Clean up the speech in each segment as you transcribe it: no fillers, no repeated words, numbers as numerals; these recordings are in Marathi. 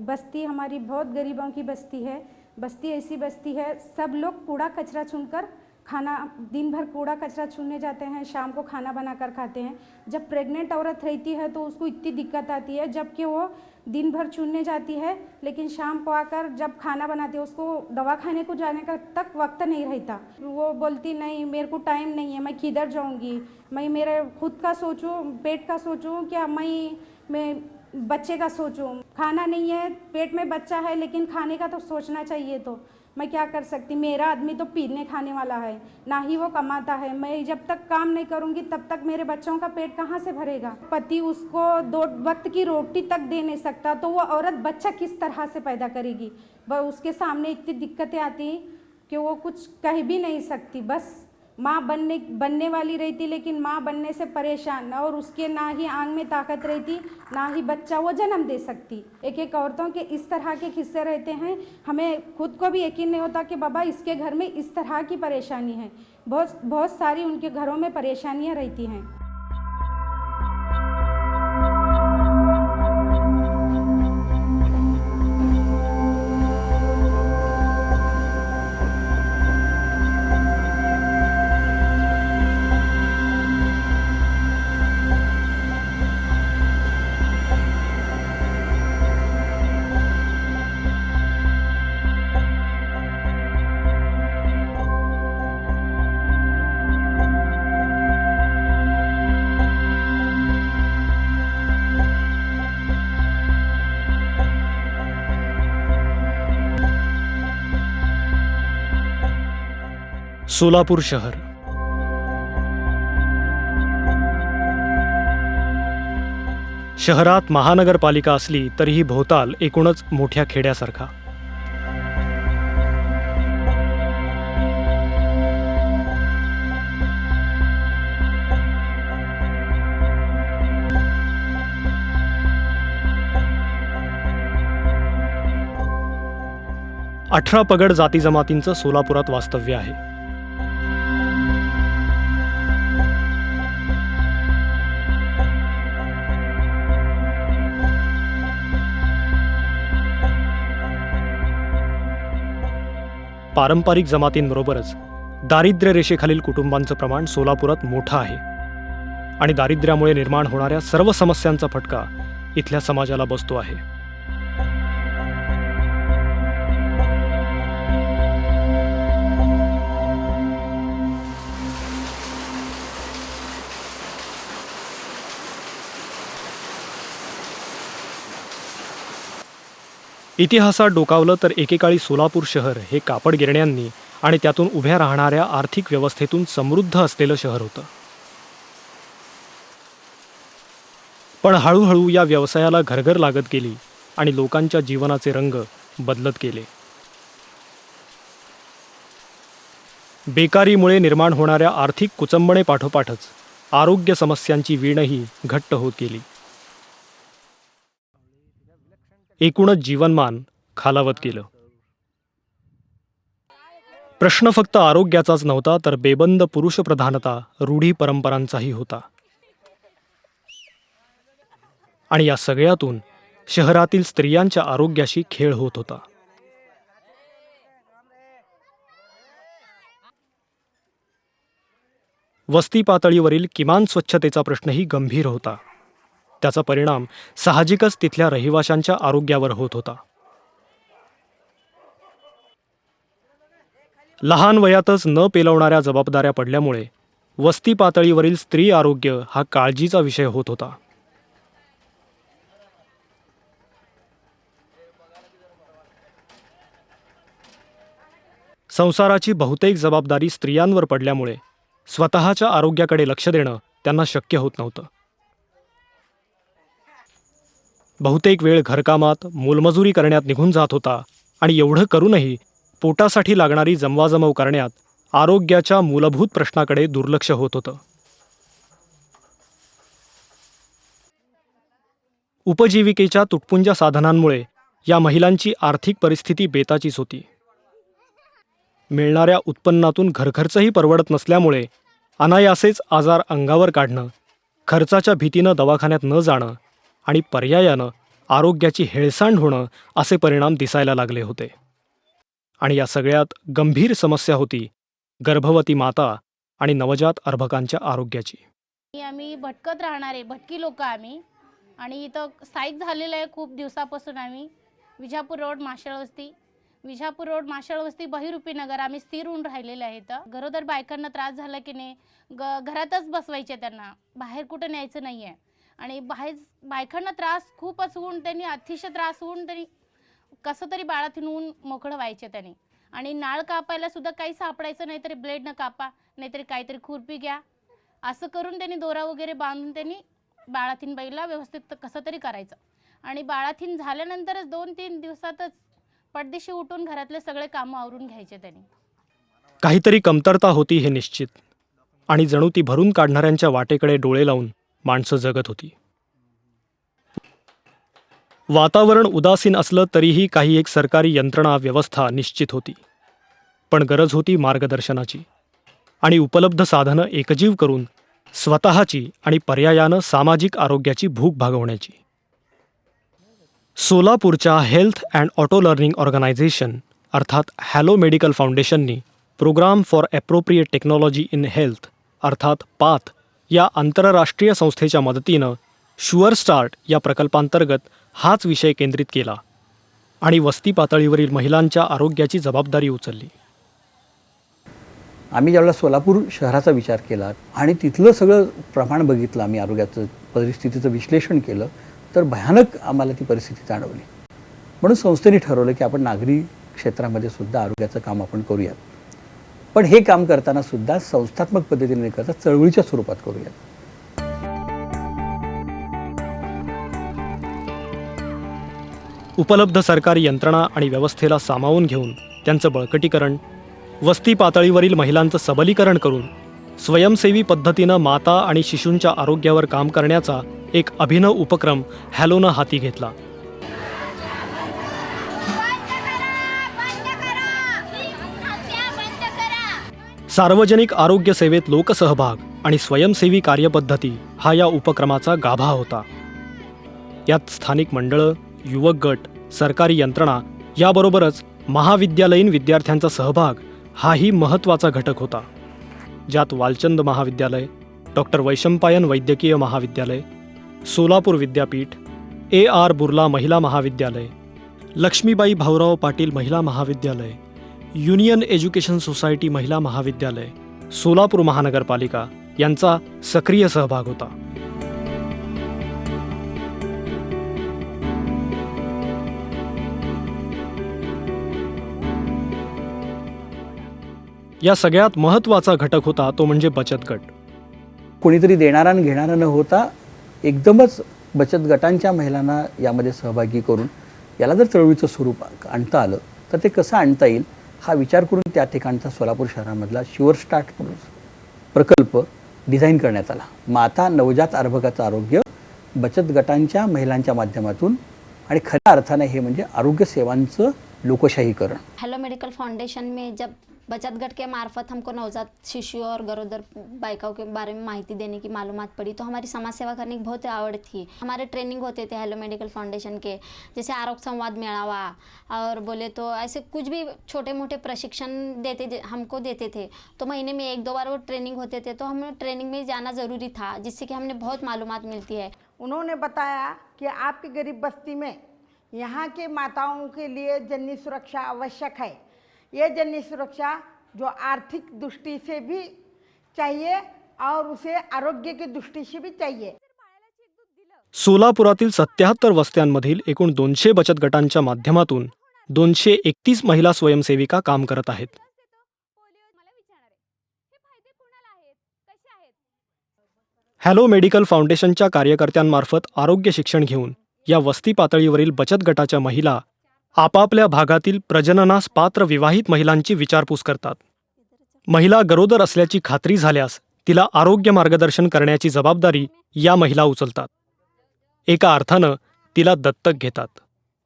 बस्ती हमारी बहुत गरीबों की बस्ती है। बस्ती ऐसी बस्ती है, सब लोग कूड़ा कचरा चुनकर खाना, दिन भर कूड़ा कचरा चुनने जाते हैं, शाम को खाना बनाकर खाते हैं। जब प्रेग्नेंट औरत रहती है तो उसको इतनी दिक्कत आती है, जबकि वो दिन भर चुनने जाती है, लेकिन शाम को आकर जब खाना बनाती है उसको दवा खाने को जाने का तक वक्त नहीं रहता। वो बोलती नहीं, मेरे को टाइम नहीं है, मैं किधर जाऊंगी, मैं मेरे खुद का सोचूं, पेट का सोचूं, क्या मैं बच्चे का सोचूं। खाना नहीं है, पेट में बच्चा है, लेकिन खाने का तो सोचना चाहिए। तो मैं क्या कर सकती, मेरा आदमी तो पीने खाने वाला है, ना ही वो कमाता है। मैं जब तक काम नहीं करूंगी तब तक मेरे बच्चों का पेट कहाँ से भरेगा। पति उसको 2 वक्त की रोटी तक दे नहीं सकता, तो वो औरत बच्चा किस तरह से पैदा करेगी। वह उसके सामने इतनी दिक्कतें आती कि वो कुछ कह भी नहीं सकती। बस माँ बनने वाली रहती, लेकिन माँ बनने से परेशान, और उसके ना ही आंग में ताकत रहती, ना ही बच्चा वो जन्म दे सकती। एक एक औरतों के इस तरह के किस्से रहते हैं, हमें खुद को भी यकीन नहीं होता कि बाबा इसके घर में इस तरह की परेशानी है। बहुत सारी उनके घरों में परेशानियाँ रहती हैं। सोलापूर शहर शहरात महानगरपालिका असली तरीही भोवताल एकूणच मोठ्या खेड्यासारखा। अठरा पगड जाती जमातींचं सोलापुरात वास्तव्य आहे। पारंपरिक जमातींबरोबरच दारिद्र्य रेषेखालील कुटुंबांचं प्रमाण सोलापुरात मोठं आहे आणि दारिद्र्यामुळे निर्माण होणाऱ्या सर्व समस्यांचा फटका इथल्या समाजाला बसतो आहे। इतिहासात डोकावलं तर एकेकाळी सोलापूर शहर हे कापड गिरण्यांनी आणि त्यातून उभ्या राहणाऱ्या आर्थिक व्यवस्थेतून समृद्ध असलेलं शहर होतं। पण हळूहळू या व्यवसायाला घरघर लागत गेली आणि लोकांच्या जीवनाचे रंग बदलत गेले। बेकारीमुळे निर्माण होणाऱ्या आर्थिक कुचंबणेपाठोपाठच आरोग्य समस्यांची वीणही घट्ट होत गेली। एकूणच जीवनमान खालावत गेलं। प्रश्न फक्त आरोग्याचाच नव्हता, तर बेबंद पुरुषप्रधानता, रूढी परंपरांचाही होता। आणि या सगळ्यातून शहरातील स्त्रियांच्या आरोग्याशी खेळ होत होता। वस्ती पातळीवरील किमान स्वच्छतेचा प्रश्नही गंभीर होता। त्याचा परिणाम साहजिकच तिथल्या रहिवाशांच्या आरोग्यावर होत होता। लहान वयातच न पेलवणाऱ्या जबाबदाऱ्या पडल्यामुळे वस्ती पातळीवरील स्त्री आरोग्य हा काळजीचा विषय होत होता। संसाराची बहुतेक जबाबदारी स्त्रियांवर पडल्यामुळे स्वतःच्या आरोग्याकडे लक्ष देणं त्यांना शक्य होत नव्हतं। बहुतेक वेळ घरकामात मोलमजुरी करण्यात निघून जात होता आणि एवढं करूनही पोटासाठी लागणारी जमवाजमव करण्यात आरोग्याच्या मूलभूत प्रश्नाकडे दुर्लक्ष होत होतं। उपजीविकेच्या तुटपुंज्या साधनांमुळे या महिलांची आर्थिक परिस्थिती बेताचीच होती। मिळणाऱ्या उत्पन्नातून घरखर्चही परवडत नसल्यामुळे अनायासेच आजार अंगावर काढणं, खर्चाच्या भीतीनं दवाखान्यात न जाणं आणि पर्यायानं आरोग्याची हेळसांड होणं असे परिणाम दिसायला लागले होते. आणि या सगळ्यात गंभीर समस्या होती गर्भवती माता आणि नवजात अर्भकांच्या आरोग्याची. आम्ही भटकत राहणारे भटकी लोक आम्ही आणि इथं स्थायिक झालेलं आहे खूप दिवसापासून. आम्ही विजापूर रोड माशाळ वस्ती बहिरूपी नगर आम्ही स्थिर होऊन राहिलेले आहेत. गरोदर बायकांना त्रास झाला की नाही घरातच बसवायचे, त्यांना बाहेर कुठं न्यायचं नाही आहे. आणि बाहेर बायकांना त्रास खूपच होऊन त्यांनी अतिशय त्रास होऊन त्यांनी कसं तरी बाळातून होऊन मोकळं व्हायचे त्यांनी. आणि नाळ कापायला सुद्धा काही सापडायचं नाही, तरी ब्लेडनं कापा, नाहीतरी काहीतरी खुरपी घ्या, असं करून त्यांनी दोरा वगैरे बांधून त्यांनी बाळातीन बाईला व्यवस्थित कसं तरी करायचं. आणि बाळातीन झाल्यानंतरच 2-3 दिवसातच पडदेशी उठून घरातले सगळे कामं आवरून घ्यायचे त्यांनी. काहीतरी कमतरता होती हे निश्चित, आणि जणू ती भरून काढणाऱ्यांच्या वाटेकडे डोळे लावून माणसं जगत होती. वातावरण उदासीन असलं तरीही काही एक सरकारी यंत्रणा व्यवस्था निश्चित होती. पण गरज होती मार्गदर्शनाची आणि उपलब्ध साधनं एकजीव करून स्वतःची आणि पर्यायानं सामाजिक आरोग्याची भूक भागवण्याची. सोलापूरच्या health and auto learning organization अर्थात हॅलो मेडिकल फाउंडेशननी program for appropriate technology in health अर्थात पाथ या आंतरराष्ट्रीय संस्थेच्या मदतीनं शुअर स्टार्ट या प्रकल्पांतर्गत हाच विषय केंद्रित केला आणि वस्ती पातळीवरील महिलांच्या आरोग्याची जबाबदारी उचलली. आम्ही ज्यावेळेला सोलापूर शहराचा विचार केला आणि तिथलं सगळं प्रमाण बघितलं, आम्ही आरोग्याचं परिस्थितीचं विश्लेषण केलं, तर भयानक आम्हाला ती परिस्थिती जाणवली. म्हणून संस्थेने ठरवलं की आपण नागरी क्षेत्रामध्ये सुद्धा आरोग्याचं काम आपण करूयात. पण हे काम करताना सुद्धा संस्थात्मक पद्धतीने न करता चळवळीच्या स्वरूपात करूयात. उपलब्ध सरकारी यंत्रणा आणि व्यवस्थेला सामावून घेऊन त्यांचं बळकटीकरण, वस्ती पातळीवरील महिलांचं सबलीकरण करून स्वयंसेवी पद्धतीनं माता आणि शिशूंच्या आरोग्यावर काम करण्याचा एक अभिनव उपक्रम हॅलोनं हाती घेतला. सार्वजनिक आरोग्य सेवेत लोकसहभाग आणि स्वयंसेवी कार्यपद्धती हा या उपक्रमाचा गाभा होता. यात स्थानिक मंडळं, युवक गट, सरकारी यंत्रणा याबरोबरच महाविद्यालयीन विद्यार्थ्यांचा सहभाग हाही महत्त्वाचा घटक होता. ज्यात वालचंद महाविद्यालय, डॉक्टर वैशंपायन वैद्यकीय महाविद्यालय, सोलापूर विद्यापीठ, AR बुर्ला महिला महाविद्यालय, लक्ष्मीबाई भाऊराव पाटील महिला महाविद्यालय, युनियन एज्युकेशन सोसायटी महिला महाविद्यालय, सोलापूर महानगरपालिका यांचा सक्रिय सहभाग होता. या सगळ्यात महत्त्वाचा घटक होता तो म्हणजे बचत गट. कोणीतरी देणारा आणि घेणारा न होता एकदमच बचत गटांच्या महिलांना यामध्ये सहभागी करून याला जर चळवळीचं स्वरूप आणता आलं तर ते कसं आणता येईल हा विचार करून त्या ठिकाणचा सोलापूर शहरामधला शुअर स्टार्ट प्रकल्प डिझाईन करण्यात आला. माता नवजात अर्भकाचं आरोग्य बचत गटांच्या महिलांच्या माध्यमातून, आणि खऱ्या अर्थाने हे म्हणजे आरोग्य सेवांचं लोकशाहीकरण. हेलो मेडिकल फाउंडेशन में जब बचत गट के मार्फत हमको नवजात शिशु और गरोदर बालिकाओं के बारे में माहिती देने की मालूमात पड़ी, तो हमारी समाज सेवा करने की बहुत आवड़ थी. हमारे ट्रेनिंग होते थे हेलो मेडिकल फाउंडेशन के, जैसे आरोग्य संवाद मेळावा और बोले तो ऐसे कुछ भी छोटे मोटे प्रशिक्षण हमको देते थे. तो महीने में 1-2 बार वो ट्रेनिंग होते थे, तो हमें ट्रेनिंग में जाना ज़रूरी था, जिससे कि हमने बहुत मालूमात मिलती है. उन्होंने बताया कि आपकी गरीब बस्ती में यहाँ के माताओं के लिए जननी सुरक्षा आवश्यक है. ये जननी सुरक्षा जो आर्थिक दृष्टि से भी चाहिए और उसे आरोग्य की दृष्टि से भी चाहिए. सोलापुरातील 77 वस्त्यांमधील एकूण 200 बचत गटांच्या माध्यमातून 231 महिला स्वयंसेविका काम करत आहेत. हॅलो मेडिकल फाउंडेशनच्या कार्यकर्त्यांमार्फत आरोग्य शिक्षण घेऊन या वस्ती पातळीवरील बचत गटाच्या महिला आपापल्या भागातील प्रजननास पात्र विवाहित महिलांची विचारपूस करतात. महिला गरोदर असल्याची खात्री झाल्यास तिला आरोग्य मार्गदर्शन करण्याची जबाबदारी या महिला उचलतात. एका अर्थानं तिला दत्तक घेतात.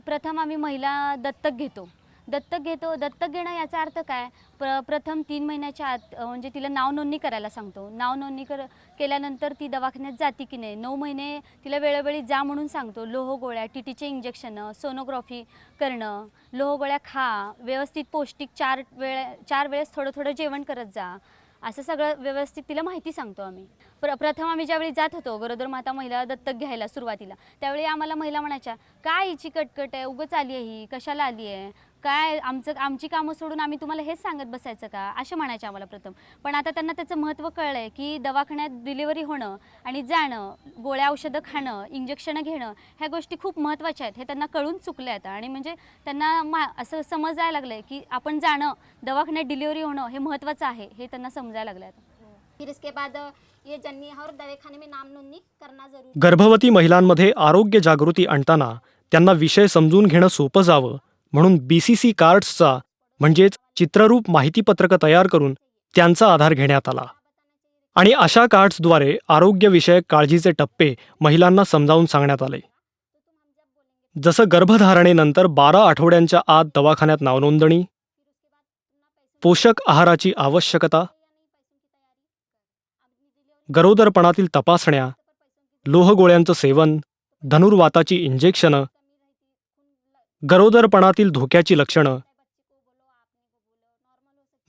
प्रथम आम्ही महिला दत्तक घेतो. दत्तक घेतो. दत्तक घेणं याचा अर्थ काय, प्रथम 3 महिन्याच्या आत म्हणजे तिला नाव नोंदणी करायला सांगतो. नाव नोंदणी केल्यानंतर ती दवाखान्यात जाते की नाही, 9 महिने तिला वेळोवेळी जा म्हणून सांगतो. लोहगोळ्या, टीटीचे इंजेक्शनं, सोनोग्राफी करणं, लोहगोळ्या खा, व्यवस्थित पौष्टिक 4 वेळेस थोडं थोडं जेवण करत जा, असं सगळं व्यवस्थित तिला माहिती सांगतो आम्ही. प्रथम आम्ही ज्यावेळी जात होतो गरोदर माता महिला दत्तक घ्यायला सुरुवातीला, त्यावेळी आम्हाला महिला म्हणायच्या, काय हिची कटकट आहे, उगाच आली आहे ही, कशाला आली आहे, काय आमची कामं सोडून आम्ही तुम्हाला हेच सांगत बसायचं का, असे म्हणायचे आम्हाला प्रथम. पण आता त्यांना त्याचं महत्त्व कळलं आहे की दवाखान्यात डिलिव्हरी होणं आणि जाणं, गोळ्या औषधं खाणं, इंजेक्शनं घेणं, ह्या गोष्टी खूप महत्त्वाच्या आहेत. हे त्यांना कळून चुकले आता. आणि म्हणजे त्यांना असं समजायला लागलं आहे की आपण जाणं, दवाखान्यात डिलिव्हरी होणं हे महत्त्वाचं आहे, हे त्यांना समजायला लागलं आहे. फिर इसके बाद ये जन्नी और दवाखाने में नाम नोंदणी करना जरूरी. गर्भवती महिलांमध्ये आरोग्य जागृती आणताना त्यांना विषय समजून घेणं सोपं जावं म्हणून BCC कार्ड्सचा म्हणजेच चित्ररूप माहितीपत्रकं तयार करून त्यांचा आधार घेण्यात आला. आणि अशा कार्ड्सद्वारे आरोग्यविषयक काळजीचे टप्पे महिलांना समजावून सांगण्यात आले. जसं गर्भधारणेनंतर 12 आठवड्यांच्या आत दवाखान्यात नावनोंदणी, पोषक आहाराची आवश्यकता, गरोदरपणातील तपासण्या, लोहगोळ्यांचं सेवन, धनुर्वाताची इंजेक्शनं, गरोदरपणातील धोक्याची लक्षणं,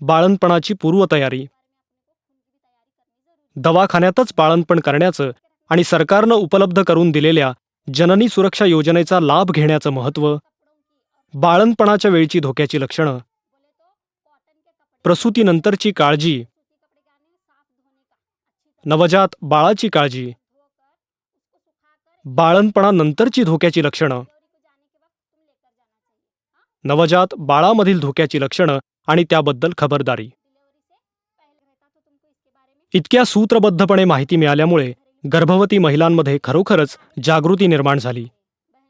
बाळंतपणाची पूर्वतयारी, दवाखान्यातच बाळंतपण करण्याचं आणि सरकारनं उपलब्ध करून दिलेल्या जननी सुरक्षा योजनेचा लाभ घेण्याचं महत्त्व, बाळंतपणाच्या वेळची धोक्याची लक्षणं, प्रसूतीनंतरची काळजी, नवजात बाळाची काळजी, बाळंतपणानंतरची धोक्याची लक्षणं, नवजात बाळामधील धोक्याची लक्षणं आणि त्याबद्दल खबरदारी. इतक्या सूत्रबद्धपणे माहिती मिळाल्यामुळे गर्भवती महिलांमध्ये खरोखरच जागृती निर्माण झाली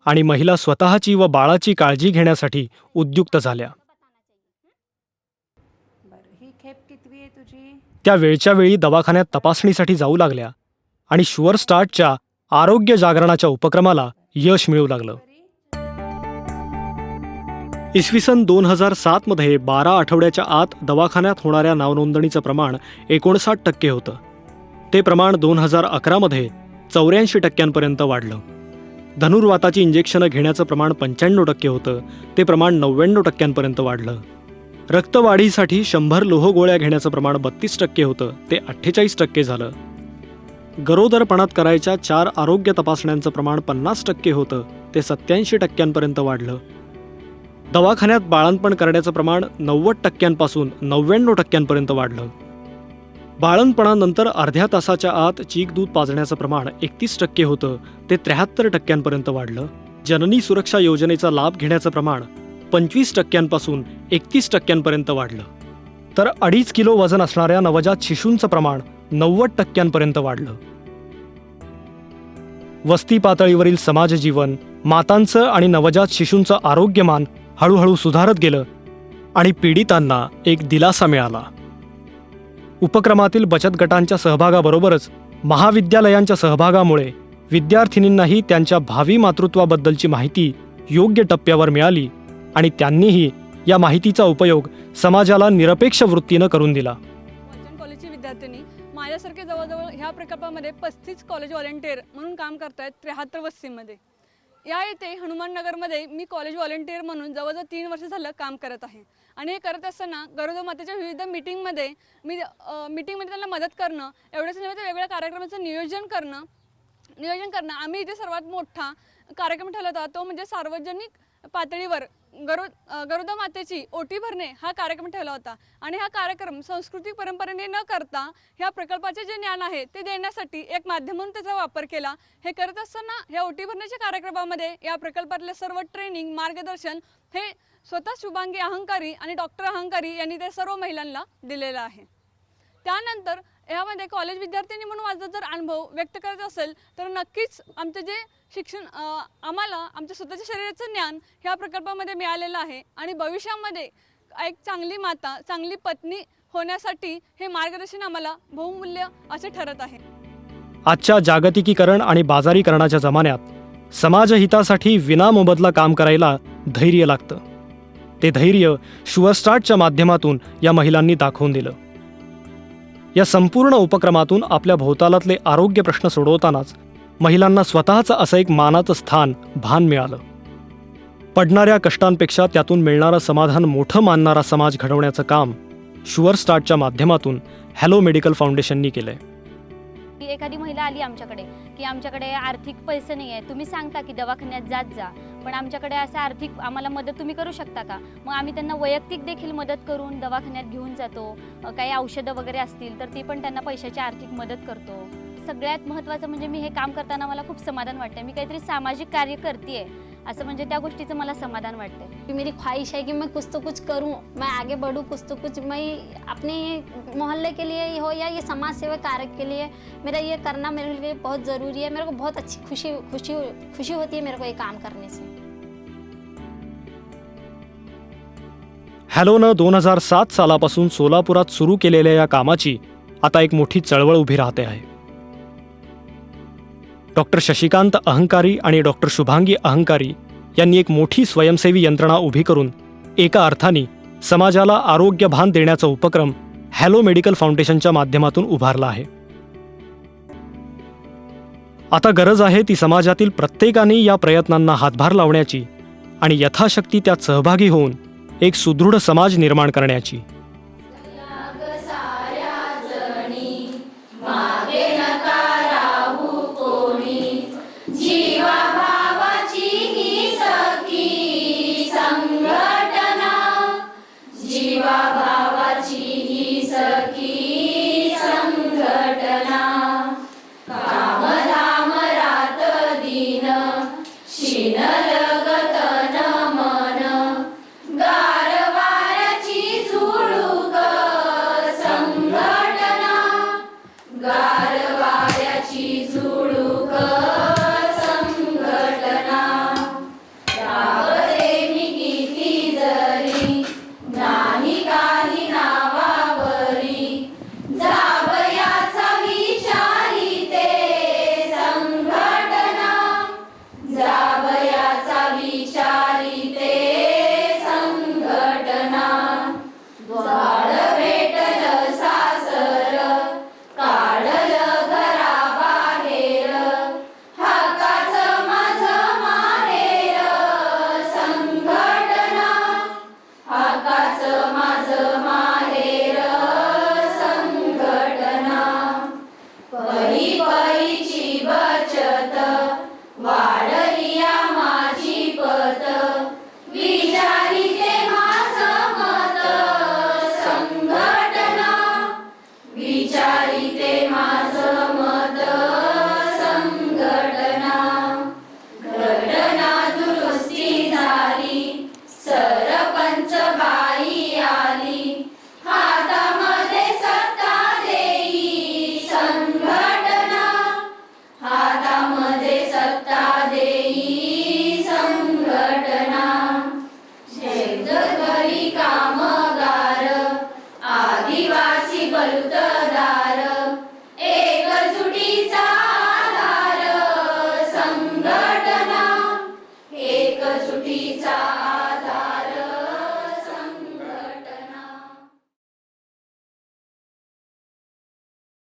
आणि महिला स्वतःची व बाळाची काळजी घेण्यासाठी उद्युक्त झाल्या. ही खेप कितवी आहे तुझी? त्या वेळच्या वेळी दवाखान्यात तपासणीसाठी जाऊ लागल्या आणि शुअर स्टार्टच्या आरोग्य जागरणाच्या उपक्रमाला यश मिळू लागलं. इसवी सन 2007 मध्ये 12 आठवड्याच्या आत दवाखान्यात होणाऱ्या नावनोंदणीचं प्रमाण 59% होतं. ते प्रमाण 2011 मध्ये 84% वाढलं. धनुर्वाताची इंजेक्शनं घेण्याचं प्रमाण 95% होतं. ते प्रमाण 99% वाढलं. रक्तवाढीसाठी 100 लोहगोळ्या घेण्याचं प्रमाण 32% होतं. ते 48% झालं. गरोदरपणात करायच्या 4 आरोग्य तपासण्यांचं प्रमाण 50% होतं. ते 87% वाढलं. दवाखान्यात बाळंतपण करण्याचं प्रमाण 90% 99% वाढलं. बाळंतपणानंतर अर्ध्या तासाच्या आत चीक दूध पाजण्याचं प्रमाण 31% होतं. ते 73% वाढलं. जननी सुरक्षा योजनेचा लाभ घेण्याचं प्रमाण 25% 31% वाढलं. तर 2.5 किलो वजन असणाऱ्या नवजात शिशूंचं प्रमाण 90% वाढलं. वस्ती पातळीवरील समाजजीवन, मातांचं आणि नवजात शिशूंचं आरोग्यमान हळूहळू सुधारत गेलं आणि पीडितांना एक दिलासा मिळाला. उपक्रमातील बचत गटांच्या सहभागाबरोबरच महाविद्यालयांच्या सहभागामुळे विद्यार्थिनींनाही त्यांच्या भावी मातृत्वाबद्दलची माहिती योग्य टप्प्यावर मिळाली आणि त्यांनीही या माहितीचा उपयोग समाजाला निरपेक्ष वृत्तीनं करून दिला. कॉलेजची विद्यार्थिनी माझ्यासारखे जवळजवळ ह्या प्रकल्पामध्ये 35 कॉलेज व्हॉलेंटियर म्हणून काम करतायत 73 वस्तीमध्ये. या येथे हनुमाननगरमध्ये मी कॉलेज व्हॉलेंटियर म्हणून जवळजवळ 3 वर्ष झालं काम करत आहे. आणि हे करत असताना गरोदर मातेच्या विविध मीटिंगमध्ये त्यांना मदत करणं, एवढंच नव्हे तर वेगवेगळ्या कार्यक्रमाचं नियोजन करणं आम्ही इथे सर्वात मोठा कार्यक्रम ठेवला होता. तो म्हणजे सार्वजनिक पातळीवर गरोदर मातेची ओटी भरणे हा कार्यक्रम ठेवला होता. आणि हा कार्यक्रम सांस्कृतिक परंपरेने न करता ह्या प्रकल्पाचे जे ज्ञान आहे ते देण्यासाठी एक माध्यम म्हणून त्याचा वापर केला. हे करत असताना ह्या ओटी भरण्याच्या कार्यक्रमामध्ये या प्रकल्पातले सर्व ट्रेनिंग, मार्गदर्शन हे स्वतः शुभांगी अहंकारी आणि डॉक्टर अहंकारी यांनी ते सर्व महिलांना दिलेलं आहे. त्यानंतर यामध्ये कॉलेज विद्यार्थ्यांनी म्हणून माझा जर अनुभव व्यक्त करायचा असेल तर नक्कीच आमचं जे शिक्षण आम्हाला आमच्या स्वतःच्या शरीराचं ज्ञान ह्या प्रकल्पामध्ये मिळालेलं आहे. आणि भविष्यामध्ये एक चांगली माता, चांगली पत्नी होण्यासाठी हे मार्गदर्शन आम्हाला बहुमूल्य असे ठरत आहे. आजच्या जागतिकीकरण आणि बाजारीकरणाच्या जमान्यात समाजहितासाठी विनामोबदला काम करायला धैर्य लागतं. ते धैर्य शुअर स्टार्टच्या माध्यमातून या महिलांनी दाखवून दिलं. या संपूर्ण उपक्रमातून आपल्या भोवतालातले आरोग्य प्रश्न सोडवतानाच महिलांना स्वतःचं असं एक मानाचं स्थान, भान मिळालं. पडणाऱ्या कष्टांपेक्षा त्यातून मिळणारं समाधान मोठं मानणारा समाज घडवण्याचं काम शुअर स्टार्टच्या माध्यमातून हॅलो मेडिकल फाउंडेशननी केलंय. एखादी महिला आली आमच्याकडे की आमच्याकडे आर्थिक पैसे नाही आहे, तुम्ही सांगता की दवाखान्यात जात जा, पण आमच्याकडे असं आर्थिक आम्हाला मदत तुम्ही करू शकता का? मग आम्ही त्यांना वैयक्तिक देखील मदत करून दवाखान्यात घेऊन जातो. काही औषधं वगैरे असतील तर ती पण त्यांना पैशाची आर्थिक मदत करतो. सगळ्यात महत्त्वाचं म्हणजे मी हे काम करताना मला खूप समाधान वाटतं. मी काहीतरी सामाजिक कार्य करते असं म्हणजे त्या गोष्टीचं मला समाधान वाटतं. मेरी ख्वाहिश है कि मैं कुछ तो कुछ करूं, मैं आगे बढ़ूं, कुछ तो कुछ मैं अपने मोहल्ले के लिए हो या ये समाज सेवा कार्य के लिए मेरा ये करना मेरे लिए बहुत ज़रूरी है. मेरे को बहुत अच्छी खुशी होती है मेरे को ये काम करने से. हॅलोनं 2007 सालापासून सोलापुरात सुरू केलेल्या या कामाची आता एक मोठी चळवळ उभी राहते आहे. डॉक्टर शशिकांत अहंकारी आणि डॉक्टर शुभांगी अहंकारी यांनी एक मोठी स्वयंसेवी यंत्रणा उभी करून एका अर्थाने समाजाला आरोग्य भान देण्याचा उपक्रम हॅलो मेडिकल फाउंडेशनच्या माध्यमातून उभारला आहे. आता गरज आहे ती समाजातील प्रत्येकाने या प्रयत्नांना हातभार लावण्याची आणि यथाशक्ती त्यात सहभागी होऊन एक सुदृढ समाज निर्माण करण्याची. कामधाम रात दिन